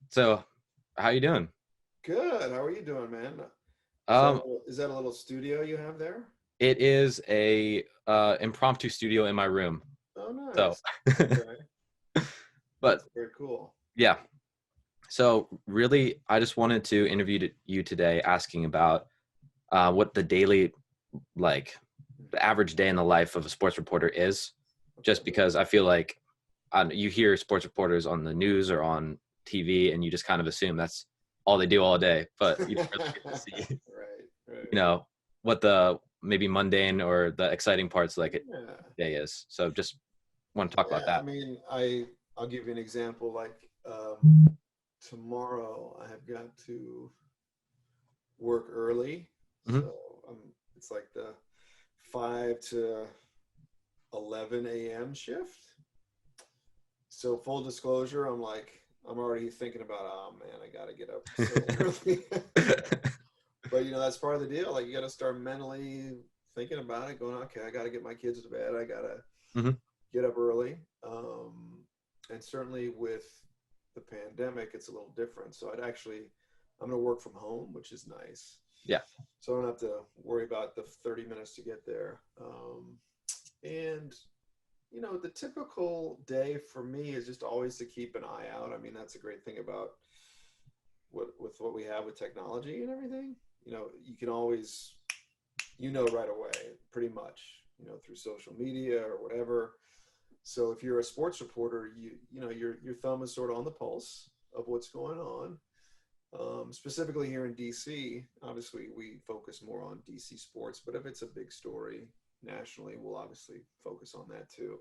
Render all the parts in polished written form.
So, how you doing? Good. How are you doing, man? Um, Is that a little studio you have there? it is a impromptu studio in my room. Oh, So, nice. Okay. but That's very cool. yeah. So really, I just wanted to you today, asking about what the daily, like, the average day in the life of a sports reporter is. Just Okay. because I feel like you hear sports reporters on the news or on TV, and you just kind of assume that's all they do all day, but you don't really get to see, Right, you right. know, what the maybe mundane or the exciting parts like a Yeah. day is. So just want to talk about Yeah, I that. mean, I'll give you an example. Like tomorrow I have got to work early. Hmm. So it's like the 5 to 11 a.m. shift. So full disclosure, I'm already thinking about, oh man, I gotta get up so early. But that's part of the deal. Like you got to start mentally thinking about it, going, okay, I got to get my kids to bed. I got to Hmm. get up early. And certainly with the pandemic, it's a little different. So I'm going to work from home, which is nice. Yeah. So I don't have to worry about the 30 minutes to get there. And the typical day for me is just always to keep an eye out. I mean, that's a great thing about what we have with technology and everything. You can always right away, pretty much, through social media or whatever. So if you're a sports reporter, your thumb is sort of on the pulse of what's going on. Specifically here in DC, obviously we focus more on DC sports, but if it's a big story nationally, we'll obviously focus on that too.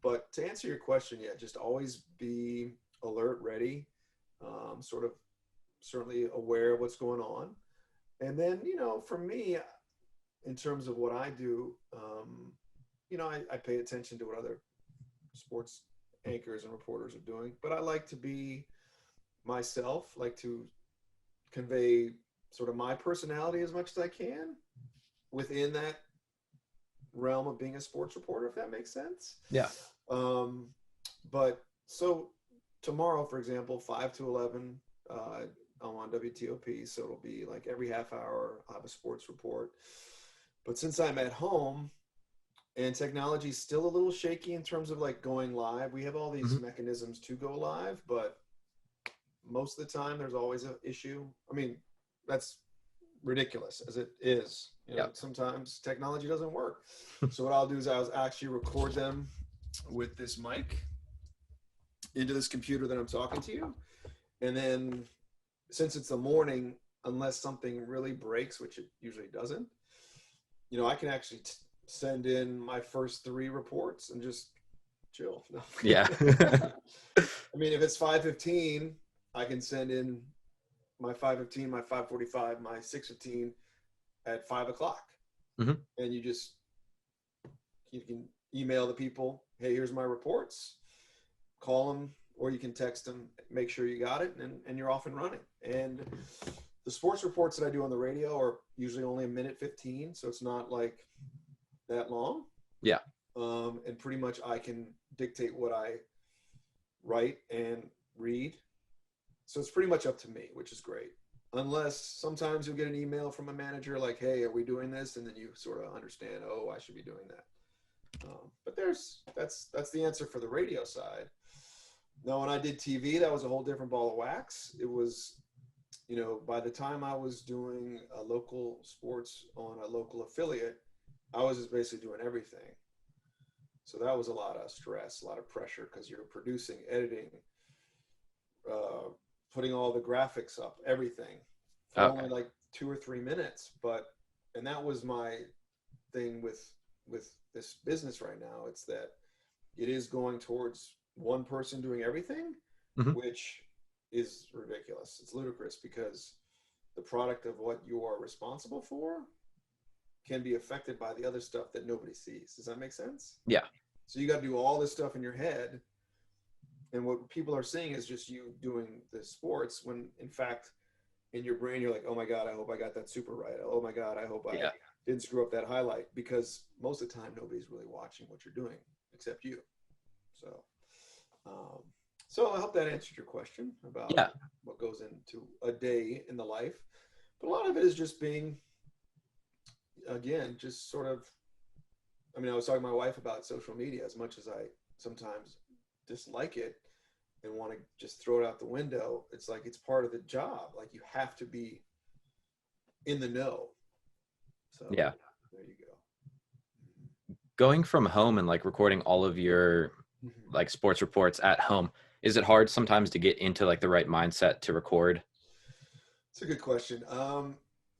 But to answer your question, yeah, just always be alert, ready, sort of certainly aware of what's going on. And then, for me, in terms of what I do, I pay attention to what other sports anchors and reporters are doing, but I like to be myself, like to convey sort of my personality as much as I can within that realm of being a sports reporter, if that makes sense. Yeah. Um, but so tomorrow, for example, 5 to 11, I'm on WTOP, so it'll be like every half hour I'll have a sports report. But since I'm at home, and technology is still a little shaky in terms of like going live. We have all these Hmm. mechanisms to go live, but most of the time there's always an issue. I mean, that's ridiculous as it is. Yeah. Sometimes technology doesn't work. So what I'll do is I'll actually record them with this mic into this computer that I'm talking to you. And then since it's the morning, unless something really breaks, which it usually doesn't, I can actually send in my first three reports and just chill. No. Yeah. I mean, if it's 5:15, I can send in my 5:15, my 5:45, my 6:15 at 5 o'clock, Hmm. and you can email the people, hey, here's my reports, call them, or you can text them, make sure you got it, and you're off and running. And the sports reports that I do on the radio are usually only a minute 15, so it's not like that long. Yeah. And pretty much I can dictate what I write and read. So it's pretty much up to me, which is great. Unless sometimes you'll get an email from a manager like, "Hey, are we doing this?" And then you sort of understand, "Oh, I should be doing that." But that's the answer for the radio side. Now, when I did TV, that was a whole different ball of wax. It was, by the time I was doing a local sports on a local affiliate, I was just basically doing everything. So that was a lot of stress, a lot of pressure because you're producing, editing, uh, putting all the graphics up, everything for Okay. only like 2 or 3 minutes. And that was my thing with this business right now. It's that it is going towards one person doing everything, Hmm. which is ridiculous. It's ludicrous because the product of what you are responsible for can be affected by the other stuff that nobody sees. Does that make sense? Yeah. So you got to do all this stuff in your head, and what people are seeing is just you doing the sports. When in fact, in your brain, you're like, "Oh my god, I hope I got that super right. Oh my god, I hope I Yeah. didn't screw up that highlight." Because most of the time, nobody's really watching what you're doing except you. So, um, So I hope that answered your question about Yeah. what goes into a day in the life. But a lot of it is just being, again, just sort of, I mean, I was talking to my wife about social media. As much as I sometimes dislike it and want to just throw it out the window, it's like it's part of the job. Like you have to be in the know. So Yeah. there you go. Going from home and like recording all of your Mhm. like sports reports at home, is it hard sometimes to get into like the right mindset to record? It's a good question.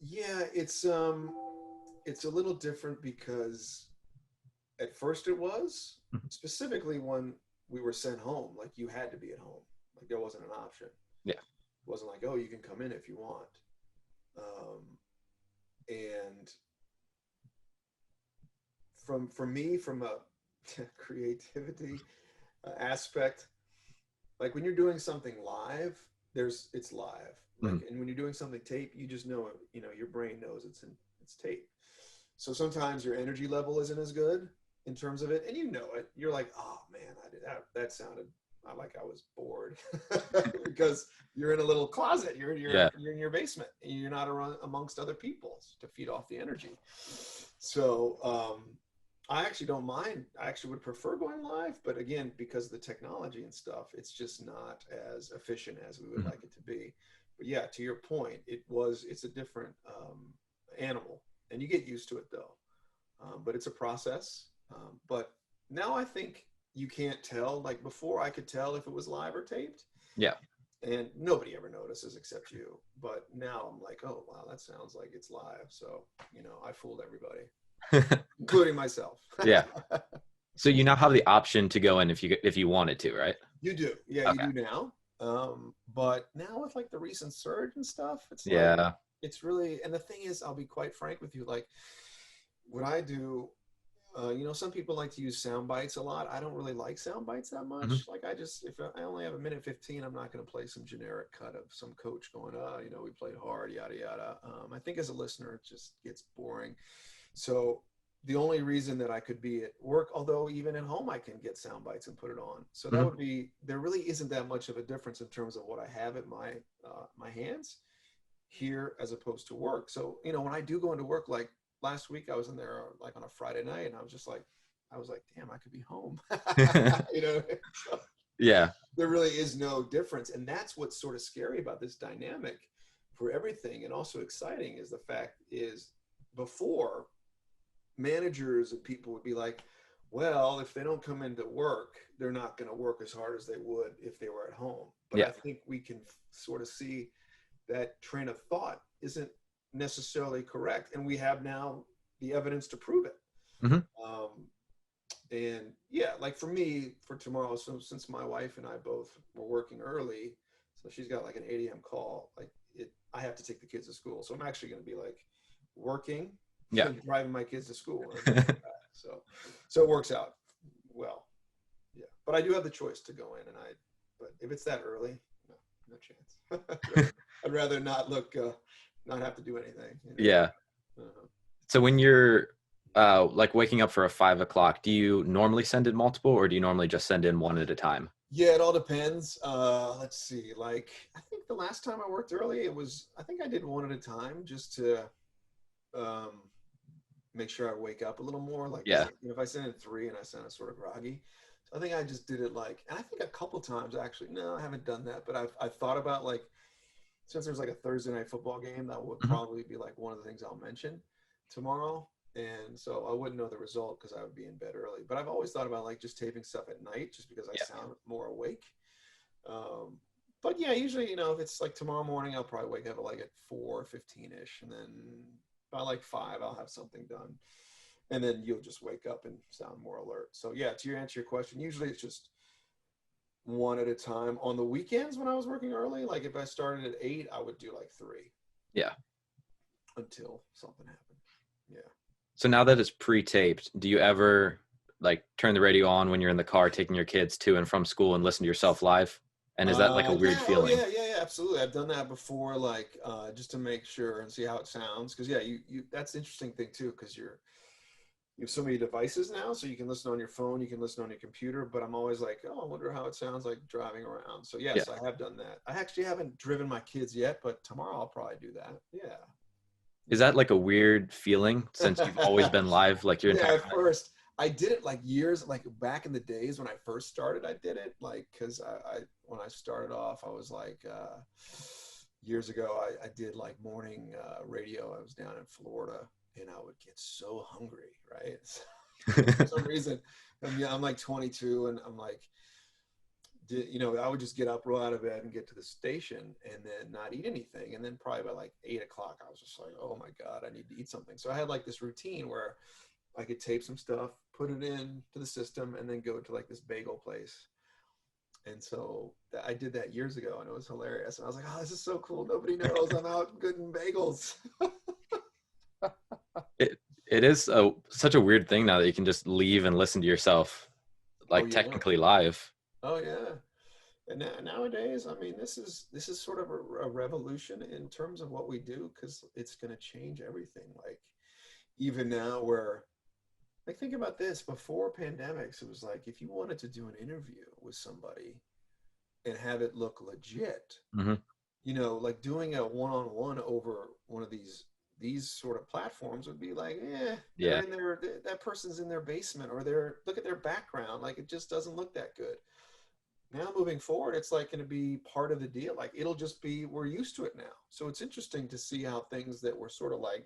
Yeah, it's a little different because at first it was Mhm. specifically when we were sent home. Like you had to be at home. Like there wasn't an option. Yeah. It wasn't like, oh, you can come in if you want. Um, and for me, from a creativity aspect, like when you're doing something live, it's live. Mhm. Like, and when you're doing something tape, you just know it. You know, your brain knows it's tape. So sometimes your energy level isn't as good in terms of it, and you know it. You're like, oh man, I did that. That sounded like I was bored because you're in a little closet. Yeah. You're in your basement. And you're not around amongst other people to feed off the energy. So I actually don't mind. I actually would prefer going live, but again, because of the technology and stuff, it's just not as efficient as we would Mhm. like it to be. But yeah, to your point, it's a different animal, and you get used to it though. But it's a process. But now I think you can't tell. Like before, I could tell if it was live or taped, Yeah. and nobody ever notices except you. But now I'm like, oh wow, that sounds like it's live. So I fooled everybody, including myself. Yeah. So you now have the option to go in if you wanted to, right? You do, yeah, you Okay. do now. But now with like the recent surge and stuff, it's like Yeah. it's really. And the thing is, I'll be quite frank with you. Like what I do, some people like to use sound bites a lot. I don't really like sound bites that Mhm. much. Like if I only have a minute 15, I'm not going to play some generic cut of some coach going, we played hard, yada yada. I think as a listener, it just gets boring. So the only reason that I could be at work, although even at home I can get sound bites and put it on. So that Mhm. would be there really isn't that much of a difference in terms of what I have at my hands here as opposed to work. So when I do go into work, like last week I was in there like on a Friday night, and I was like, damn, I could be home. So Yeah. there really is no difference, and that's what's sort of scary about this dynamic for everything, and also exciting is the fact is before managers and people would be like, well, if they don't come into work, they're not going to work as hard as they would if they were at home. But I Yeah. think we can sort of see that train of thought isn't necessarily correct. And we have now the evidence to prove it. Mhm. Um, and yeah, like for me, for tomorrow, so since my wife and I both were working early, so she's got like an 8 a.m. call, I have to take the kids to school. So I'm actually going to be like working Yeah. and driving my kids to school and then come back. So it works out well. Yeah. But I do have the choice to go in but if it's that early, no chance. I'd rather not have to do anything. Yeah. Uh-huh. So when you're like waking up for a 5 o'clock, do you normally send in multiple or do you normally just send in one at a time? Yeah, it all depends. Let's see. Like, I think the last time I worked early, I think I did one at a time just to um, make sure I wake up a little more. Like, because Yeah. if I send in three and I sound sort of groggy, so I think I just did it and I think a couple times actually. No, I haven't done that, but I've thought about like since there's like a Thursday night football game, that would Mhm. probably be like one of the things I'll mention tomorrow. And so I wouldn't know the result because I would be in bed early. But I've always thought about like just taping stuff at night just because I Yeah. sound more awake. Um, but yeah, usually, if it's like tomorrow morning, I'll probably wake up like at 4:15 ish. And then by like 5, I'll have something done. And then you'll just wake up and sound more alert. So yeah, to answer your question, usually it's just one at a time. On the weekends when I was working early, like if I started at 8, I would do like 3 Yeah. until something happened. Yeah. So now that it's pre-taped, do you ever like turn the radio on when you're in the car taking your kids to and from school and listen to yourself live? And is that like a weird Yeah. Oh, feeling? yeah. Absolutely. I've done that before, like just to make sure and see how it sounds. Because yeah, you that's the interesting thing too. Because you have so many devices now, so you can listen on your phone, you can listen on your computer, but I'm always like, oh, I wonder how it sounds like driving around. So Yeah. yes, I have done that. I actually haven't driven my kids yet, but tomorrow I'll probably do that. Yeah. Is that like a weird feeling since you've always been live like your Yeah, entire at first I did it like years, like back in the days when I first started, I did it like, cause I when I started off, I was like, years ago, I did like morning radio. I was down in Florida and I would get so hungry, right? For life? some reason, I'm like 22 and I'm like, I would just get up, roll out of bed and get to the station and then not eat anything. And then probably by like 8 o'clock, I was just like, oh my God, I need to eat something. So I had like this routine where I could tape some stuff, put it in to the system, and then go to like this bagel place. And so I did that years ago, and it was hilarious. And I was like, "Oh, this is so cool! Nobody knows I'm out getting bagels." it it is such a weird thing now that you can just leave and listen to yourself Oh like yeah, technically live. oh yeah. And nowadays, I mean, this is sort of a revolution in terms of what we do because it's going to change everything. Like even now, where like think about this: before pandemics, it was like if you wanted to do an interview with somebody and have it look legit, Hmm. like doing a one-on-one over one of these sort of platforms would be like, they're Yeah. in their that person's in their basement or they're look at their background, like it just doesn't look that good. Now moving forward, it's like going to be part of the deal. Like it'll just be we're used to it now. So it's interesting to see how things that were sort of like,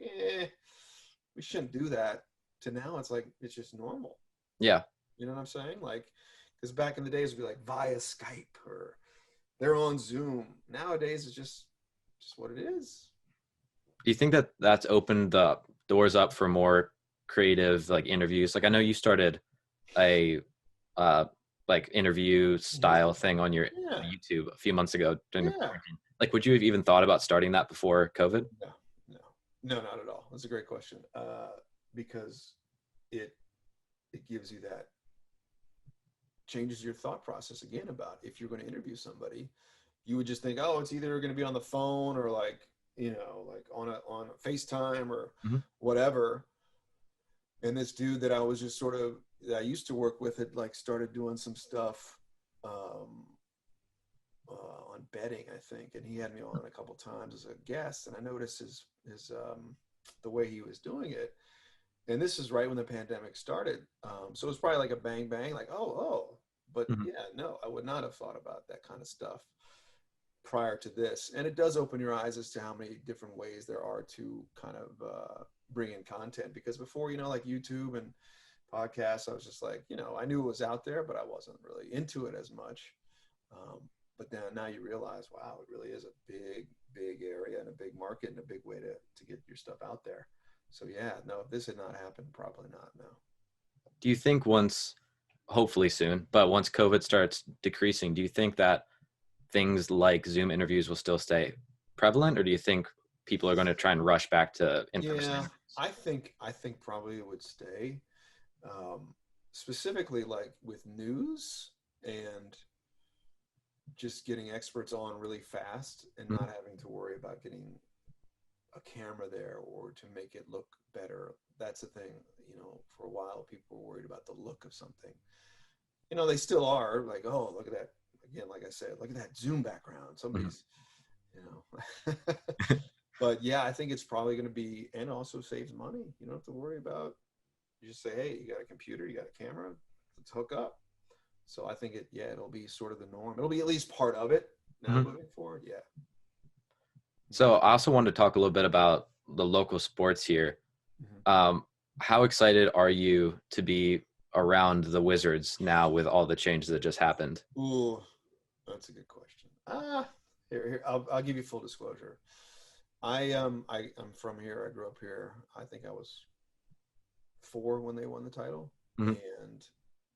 we shouldn't do that to now it's like it's just normal. Yeah. You know what I'm saying? Like because back in the days it'd be like via Skype or they're on Zoom. Nowadays it's just what it is. Do you think that that's opened the doors up for more creative like interviews? Like I know you started a uh like interview Mhm. style thing on your Yeah, YouTube a few months ago during the yeah. quarantine. Like would you have even thought about starting that before COVID? No, no, no, not at all. That's a great question. Because it it gives you that changes your thought process again about if you're going to interview somebody, you would just think, oh, it's either going to be on the phone or like like on a FaceTime or Hmm. whatever. And this dude that I was just sort of that I used to work with had like started doing some stuff um, on betting, I think, and he had me on a couple times as a guest, and I noticed his the way he was doing it. And this is right when the pandemic started, so it was probably like a bang bang, like oh, but Hmm. yeah, no, I would not have thought about that kind of stuff prior to this. And it does open your eyes as to how many different ways there are to kind of bring in content. Because before, like YouTube and podcasts, I was just like, I knew it was out there, but I wasn't really into it as much. Um, but now you realize, wow, it really is a big area and a big market and a big way to get your stuff out there. So yeah, no, if this had not happened, probably not. No. Do you think once, hopefully soon, but once COVID starts decreasing, do you think that things like Zoom interviews will still stay prevalent, or do you think people are going to try and rush back to in-person Yeah, interviews? I think probably it would stay. Um, Specifically, like with news and just getting experts on really fast and Mhm. not having to worry about getting a camera there or to make it look better. That's the thing. For a while, people were worried about the look of something. They still are like, oh, look at that. Again, like I said, look at that Zoom background. Mhm. Somebody's, you know. But yeah, I think it's probably going to be, and also saves money. You don't have to worry about, you just say, hey, you got a computer, you got a camera, let's hook up. So I think it'll be sort of the norm. It'll be at least part of it now Mhm. moving forward. Yeah. So I also wanted to talk a little bit about the local sports here. Mm-hmm. Um, how excited are you to be around the Wizards now with all the changes that just happened? Ooh, that's a good question. Here, I'll give you full disclosure. I'm from here. I grew up here. I think I was 4 when they won the title. Mhm. And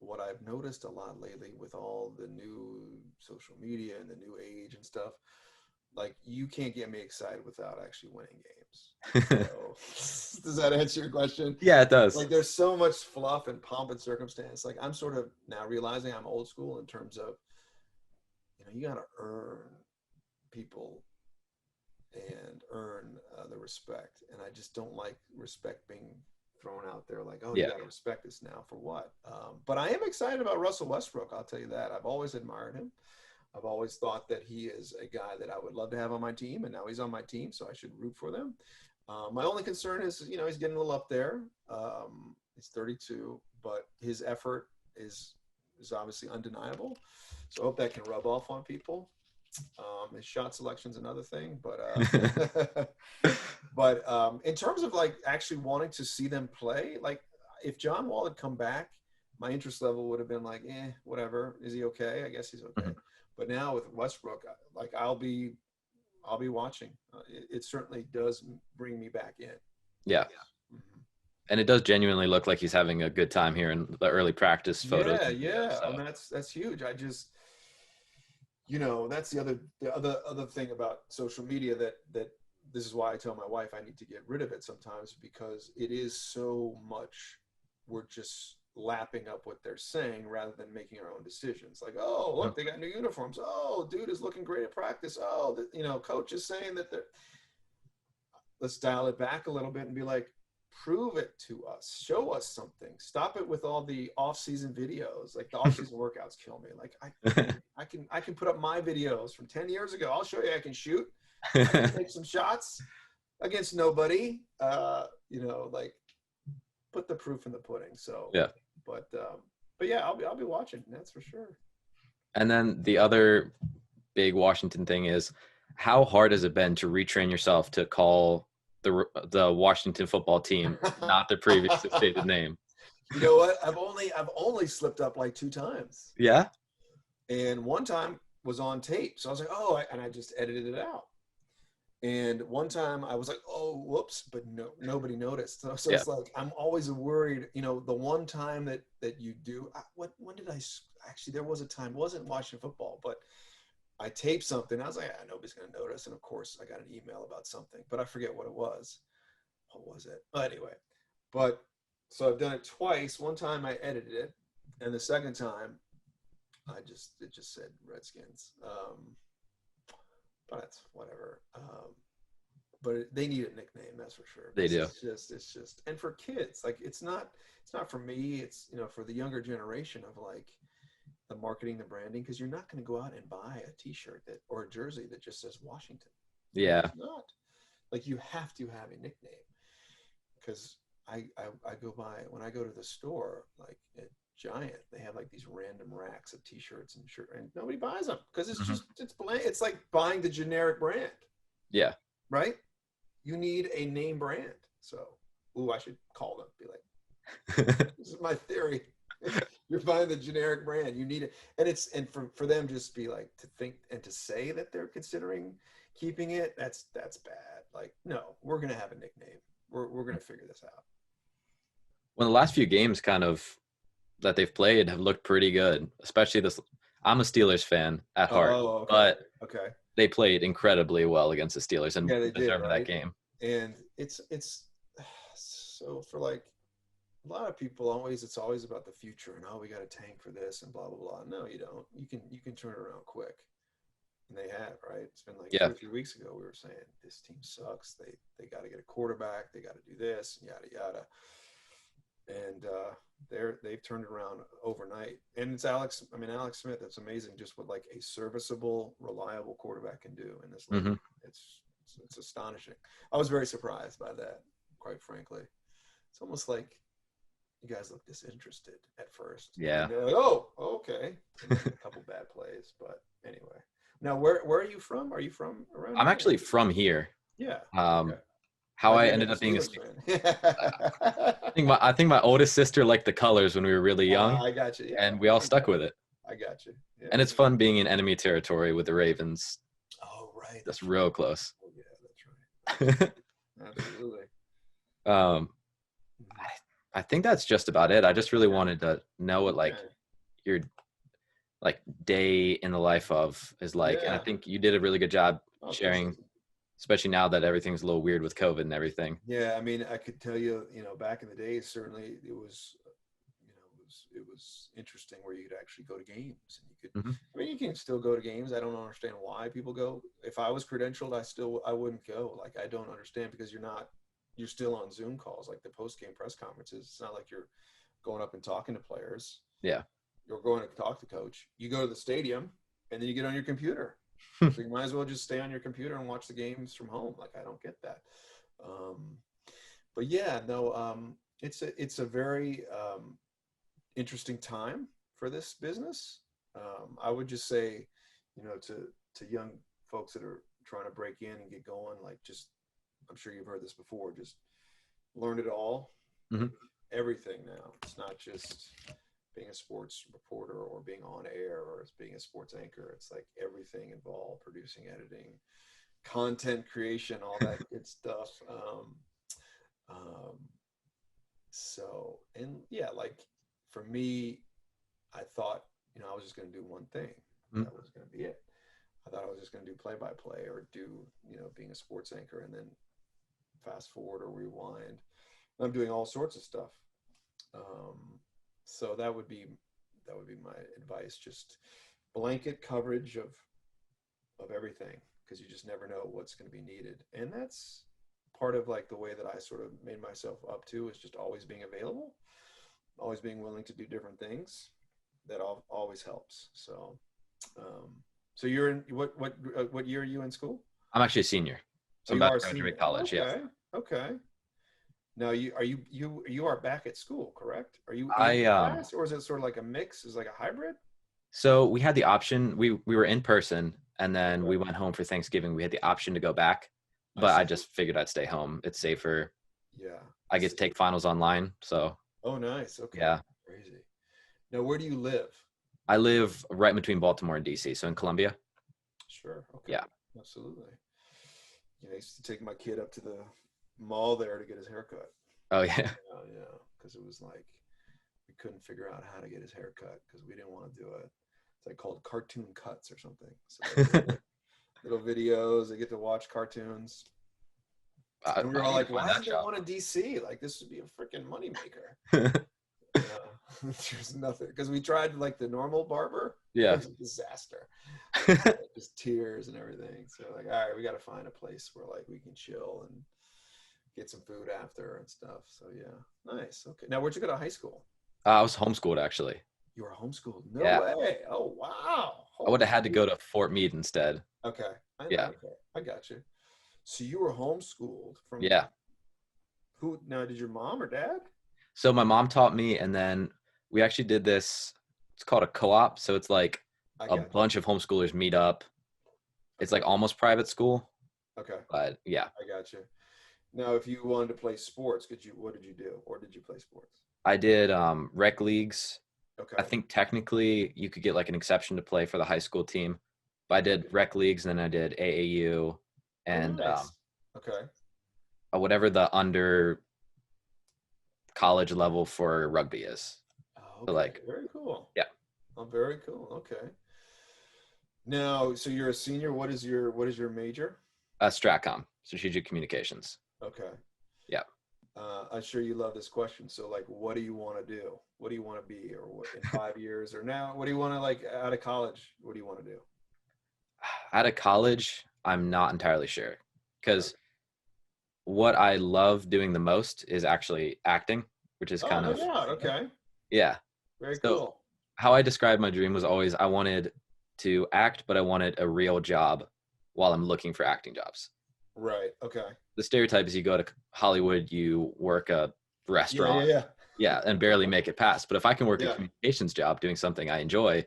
what I've noticed a lot lately with all the new social media and the new age and stuff, like you can't get me excited without actually winning games. So does that answer your question? Yeah, it does. Like there's so much fluff and pomp and circumstance. Like I'm sort of now realizing I'm old school in terms of, you got to earn people and earn the respect. And I just don't like respect being thrown out there like, oh, you Yeah. got to respect this now for what? But I am excited about Russell Westbrook. I'll tell you that. I've always admired him. I've always thought that he is a guy that I would love to have on my team, and now he's on my team, so I should root for them. My only concern is, he's getting a little up there. He's 32, but his effort is obviously undeniable. So I hope that can rub off on people. His shot selection's another thing, but in terms of like actually wanting to see them play, like if John Wall had come back, my interest level would have been like, whatever. Is he okay? I guess he's okay. Mhm. But now with Westbrook, like I'll be watching. It certainly does bring me back in. Yeah. Mhm. And it does genuinely look like he's having a good time here in the early practice photos. Yeah. So. And that's huge. I just, that's the other thing about social media that this is why I tell my wife I need to get rid of it sometimes, because it is so much we're just lapping up what they're saying rather than making our own decisions. Like, oh, look, they got new uniforms. Oh, dude is looking great at practice. Oh, coach is saying that they're. Let's dial it back a little bit and be like, prove it to us. Show us something. Stop it with all the off-season videos. Like the off-season workouts kill me. Like I can put up my videos from 10 years ago. I'll show you I can shoot. I can take some shots against nobody. Like put the proof in the pudding. So Yeah. But yeah, I'll be watching. That's for sure. And then the other big Washington thing is, how hard has it been to retrain yourself to call the Washington football team not the previously stated name? You know what? I've only slipped up like 2 times. Yeah. And one time was on tape. So I was like, oh, and I just edited it out. And one time I was like, oh, whoops, but nobody noticed. So Yeah. It's like, I'm always worried, the one time that you do, when did I, actually, there was a time, it wasn't watching football, but I taped something. I was like, nobody's going to notice. And of course I got an email about something, but I forget what it was. What was it? Anyway, so I've done it twice. One time I edited it, and the second time it just said Redskins. But it's whatever. But they need a nickname, that's for sure. They do. It's just, and for kids, like it's not for me. It's for the younger generation of like the marketing, the branding, because you're not going to go out and buy a T-shirt or a jersey that just says Washington. Yeah. It's not. Like you have to have a nickname. Because I go by, when I go to the store, like at Giant, they have like these random racks of T-shirts and shirt, and nobody buys them because it's just it's bland. It's like buying the generic brand. Yeah. Right. You need a name brand. So, I should call them. Be like, this is my theory. You're buying the generic brand. You need it, and for them just be like to think and to say that they're considering keeping it. That's bad. Like, no, we're gonna have a nickname. We're going to figure this out. Well, the last few games kind of that they've played have looked pretty good, especially this. I'm a Steelers fan at heart, but they played incredibly well against the Steelers and deserved that game. And it's so for like a lot of people it's always about the future and we got to tank for this and blah blah blah. No, you don't. You can turn it around quick. And they have, right? It's been like 2 or 3 weeks ago we were saying this team sucks. They got to get a quarterback. They got to do this and yada yada. And they've turned it around overnight. And it's Alex Smith. That's amazing. Just what like a serviceable, reliable quarterback can do in this league. It's astonishing. I was very surprised by that, quite frankly. It's almost like you guys look disinterested at first. Yeah. And they're like, oh, okay. A couple bad plays, but anyway. Now, where are you from? Are you from around? I'm actually from here. Yeah. How I ended up being a fan. I think my oldest sister liked the colors when we were really young. I got you. Yeah. And we all stuck with it. I got you. Yeah. And it's fun being in enemy territory with the Ravens. Oh, right. That's real close. Oh, yeah, that's right. Absolutely. I think that's just about it. I just really wanted to know what like your like day in the life of is like, and I think you did a really good job sharing, especially now that everything's a little weird with COVID and everything. Yeah, I mean, I could tell you, back in the days, certainly it was, it was interesting where you could actually go to games and you could. I mean, you can still go to games. I don't understand why people go. If I was credentialed, I wouldn't go. Like, I don't understand because you're not you're still on Zoom calls, like the post game press conferences. It's not like you're going up and talking to players. Yeah. You're going to talk to coach. You go to the stadium and then you get on your computer. So you might as well just stay on your computer and watch the games from home. Like, I don't get that. But yeah, no, it's a very interesting time for this business. I would just say, to young folks that are trying to break in and get going, like, just, I'm sure you've heard this before, just learn it all, Mm-hmm. everything now. It's not just being a sports reporter or being on air or being a sports anchor. It's like everything involved: producing, editing, content creation, all that good stuff. Um, so, and yeah, like for me, I thought, I was just going to do one thing. Mm-hmm. That was going to be it. I thought I was just going to do play by play or do, being a sports anchor, and then fast forward or rewind. I'm doing all sorts of stuff. So that would be my advice. Just blanket coverage of everything, because you just never know what's going to be needed. And that's part of like the way that I sort of made myself up to, is just always being available, always being willing to do different things. That always helps. So, so you're in what year are you in school? I'm actually a senior, so Oh, I'm you about are to a senior. graduate Oh, college. Yeah. okay. Okay. Now you are back at school, correct? Are you in I class, or is it sort of like a mix? Is it like a hybrid? So we had the option. We were in person, and then Okay. we went home for Thanksgiving. We had the option to go back, I but I see. just figured I'd stay home. It's safer. Yeah. I get to take finals online, so Oh, nice. Okay. yeah. Crazy. Now, where do you live? I live right between Baltimore and DC, so in Columbia. Sure. Okay. Yeah. Absolutely. I used to take my kid up to the mall there to get his haircut. Oh yeah. Yeah, because it was like we couldn't figure out how to get his hair cut because we didn't want to do it. It's like called cartoon cuts or something. So little videos, they get to watch cartoons. And we were I all need to like, find why that isn't there shop. one in DC? Like, this would be a freaking moneymaker. There's nothing. Because we tried like the normal barber. It Yeah. was a disaster. Just tears and everything. So like, all right, we got to find a place where like we can chill and get some food after and stuff. So yeah, nice. Okay. Now, where'd you go to high school? I was homeschooled actually. You were homeschooled. No Yeah. way. Oh, wow. I would Holy have had to go shoot. to Fort Meade instead. Okay. Yeah. Okay. I got you. So you were homeschooled from Yeah. who? Now, did your mom or dad? So my mom taught me, and then we actually did this. It's called a co-op. So it's like I a got you. bunch of homeschoolers meet up. It's Okay. like almost private school, Okay. but yeah. I got you. Now, if you wanted to play sports, what did you do? Or did you play sports? I did rec leagues. I Okay. think technically you could get like an exception to play for the high school team, but I did Okay. rec leagues, and then I did AAU Oh, and nice. Okay. whatever the under college level for rugby is. Oh, So okay. like, Very cool. yeah, Oh, very cool. Okay. Now, so you're a senior. What is your major? Stratcom, strategic communications. Okay. Yeah. I'm sure you love this question. So, like, what do you want to do? What do you want to be, or what in 5 years, or now? What do you want to like out of college? What do you want to do? Out of college, I'm not entirely sure Okay. because what I love doing the most is actually acting, which is Oh, kind no of, doubt. Okay. yeah. Very So cool. how I described my dream was always I wanted to act, but I wanted a real job while I'm looking for acting jobs. Right. Okay. The stereotype is you go to Hollywood, you work a Yeah. Yeah. restaurant, Yeah. yeah, and barely make it past. But if I can work a Yeah. communications job doing something I enjoy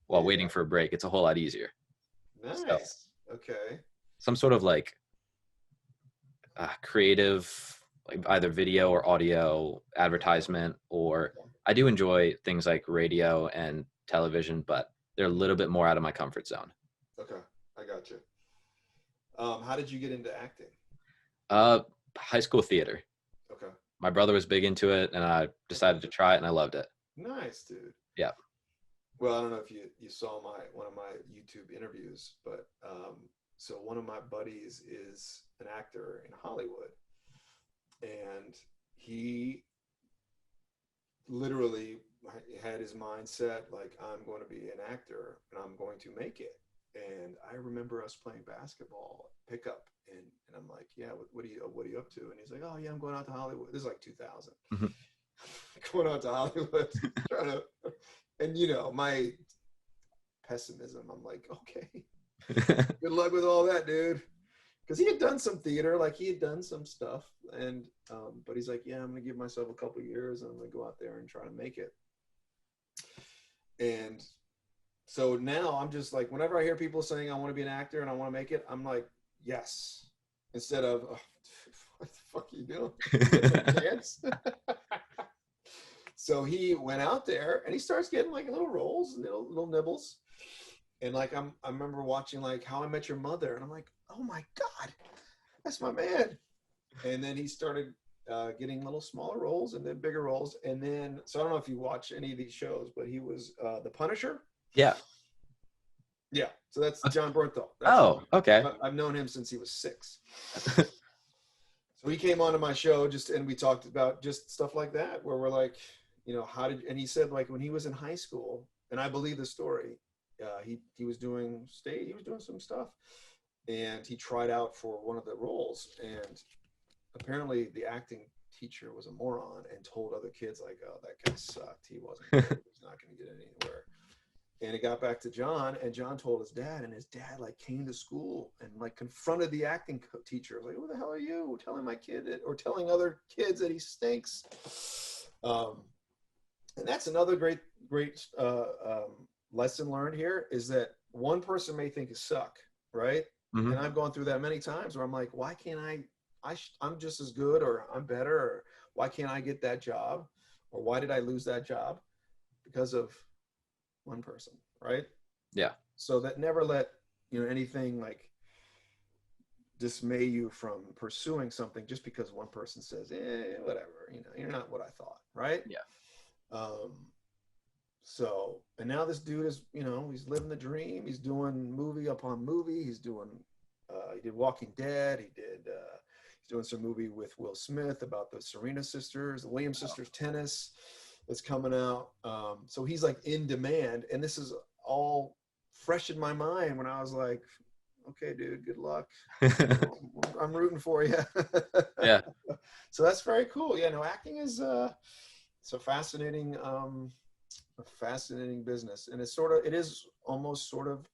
while Yeah. waiting for a break, it's a whole lot easier. So Nice. Okay. some sort of like creative, like either video or audio advertisement, or I do enjoy things like radio and television, but they're a little bit more out of my comfort zone. Okay. I got you. How did you get into acting? Uh, High school theater. Okay. My brother was big into it, and I decided to try it, and I loved it. Nice, dude. Yeah. Well, I don't know if you saw one of my YouTube interviews, but so one of my buddies is an actor in Hollywood, and he literally had his mindset like, I'm going to be an actor and I'm going to make it. And I remember us playing basketball pickup, and I'm like, yeah, what are you up to? And he's like, oh yeah, I'm going out to Hollywood. This is like 2000. Mhm. Going out to Hollywood, trying to, and my pessimism. I'm like, okay, good luck with all that, dude. Because he had done some theater, like he had done some stuff, and but he's like, yeah, I'm gonna give myself a couple years, and I'm gonna go out there and try to make it. And so now I'm just like, whenever I hear people saying I want to be an actor and I want to make it, I'm like, yes. Instead of, oh, what the fuck are you doing? You get a chance? So he went out there and he starts getting like little roles, little nibbles. And like I remember watching like How I Met Your Mother, and I'm like, oh my God, that's my man. And then he started getting little smaller roles and then bigger roles. And then, so I don't know if you watch any of these shows, but he was the Punisher. Yeah. Yeah, so that's John Bernthal. That's Oh, okay. I've known him since he was 6. So he came onto my show and we talked about just stuff like that, where we're like, and he said like when he was in high school, and I believe the story, he was doing some stuff, and he tried out for one of the roles, and apparently the acting teacher was a moron and told other kids like, oh, that guy sucked. He wasn't good. He was not going to get anywhere. And it got back to John, and John told his dad, and his dad like came to school and like confronted the acting teacher. Like, who the hell are you telling my kid or telling other kids that he stinks? And that's another great lesson learned here, is that one person may think you suck, right? Mm-hmm. And I've gone through that many times where I'm like, why can't I'm just as good, or I'm better, or why can't I get that job? Or why did I lose that job? Because of one person, right? Yeah. So that never let anything like dismay you from pursuing something just because one person says, whatever, you're not what I thought, right? Yeah. So, and now this dude is, he's living the dream. He's doing movie upon movie. He's doing, he did Walking Dead. He's doing some movie with Will Smith about the Serena sisters, the Williams sisters tennis that's coming out. So he's like in demand, and this is all fresh in my mind when I was like, okay, dude, good luck. I'm rooting for you. Yeah. So that's very cool. Yeah, no, acting is it's a fascinating business, and it is almost sort of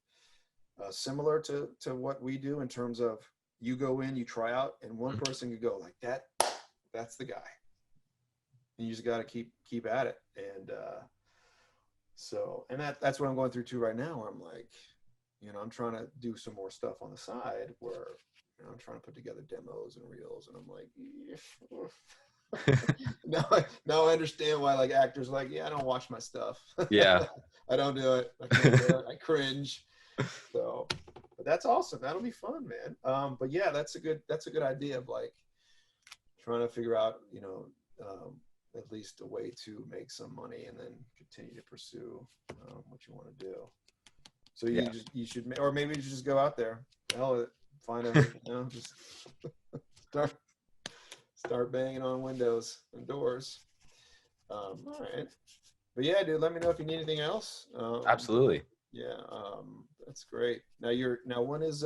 similar to what we do, in terms of you go in, you try out, and one person could go like that. That's the guy. And you just got to keep at it. And that's what I'm going through too right now, where I'm like, I'm trying to do some more stuff on the side, where I'm trying to put together demos and reels, and I'm like, now I understand why like actors are like, yeah, I don't watch my stuff. Yeah. I don't do it. I can't do it. I cringe. So, but that's awesome. That'll be fun, man. But yeah, that's a good idea of like trying to figure out, at least a way to make some money and then continue to pursue what you want to do. So you should, or maybe you should just go out there, hell, find a, just start banging on windows and doors. All right, but yeah, dude, let me know if you need anything else. Absolutely. Yeah, that's great. Now when is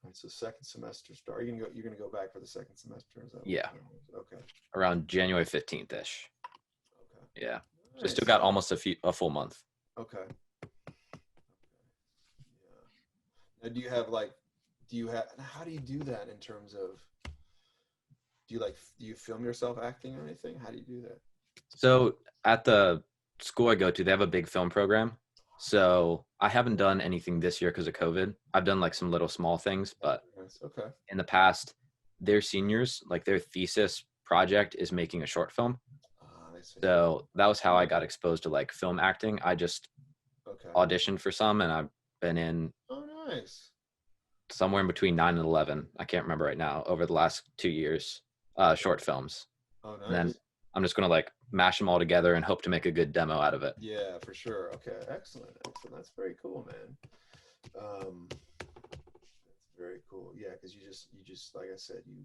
it's the second semester start. You're gonna go back for the second semester, is that Yeah. Okay. Around January 15th ish. Okay. Yeah. Nice. So still got almost a full month. Okay. Yeah. Now how do you do that in terms of, do you film yourself acting or anything? How do you do that? So at the school I go to, they have a big film program. So I haven't done anything this year because of COVID. I've done like some little small things, but Okay. in the past, their seniors, like their thesis project is making a short film. I see. So that was how I got exposed to like film acting. I just auditioned for some, and I've been in nice. somewhere in between 9 and 11. I can't remember right now, over the last 2 years, short films. Oh, nice. And then I'm just going to like mash them all together and hope to make a good demo out of it. Yeah, for sure. Okay. Excellent. That's very cool, man. That's very cool. Yeah. Cause you just, like I said, you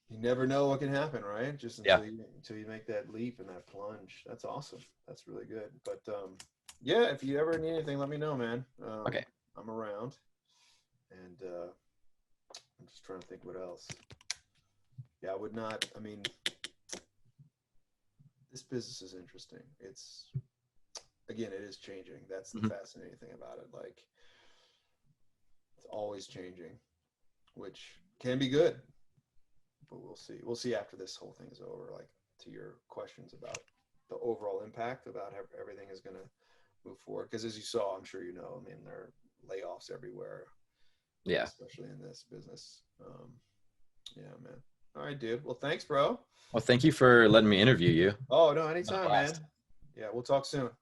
never know what can happen, right? Just until you make that leap and that plunge. That's awesome. That's really good. But, Yeah, if you ever need anything, let me know, man. Okay. I'm around, and I'm just trying to think what else. Yeah, I would not. I mean, this business is interesting. It's again, it is changing. That's the Mhm. fascinating thing about it. Like, it's always changing, which can be good, but we'll see. We'll see after this whole thing is over. Like, to your questions about the overall impact about how everything is going to move forward. Because as you saw, I'm sure you know, I mean, there are layoffs everywhere, Yeah. especially in this business. Yeah, man. All right, dude. Well, thanks, bro. Well, thank you for letting me interview you. Oh, no, Had a anytime, man. blast. Yeah, we'll talk soon.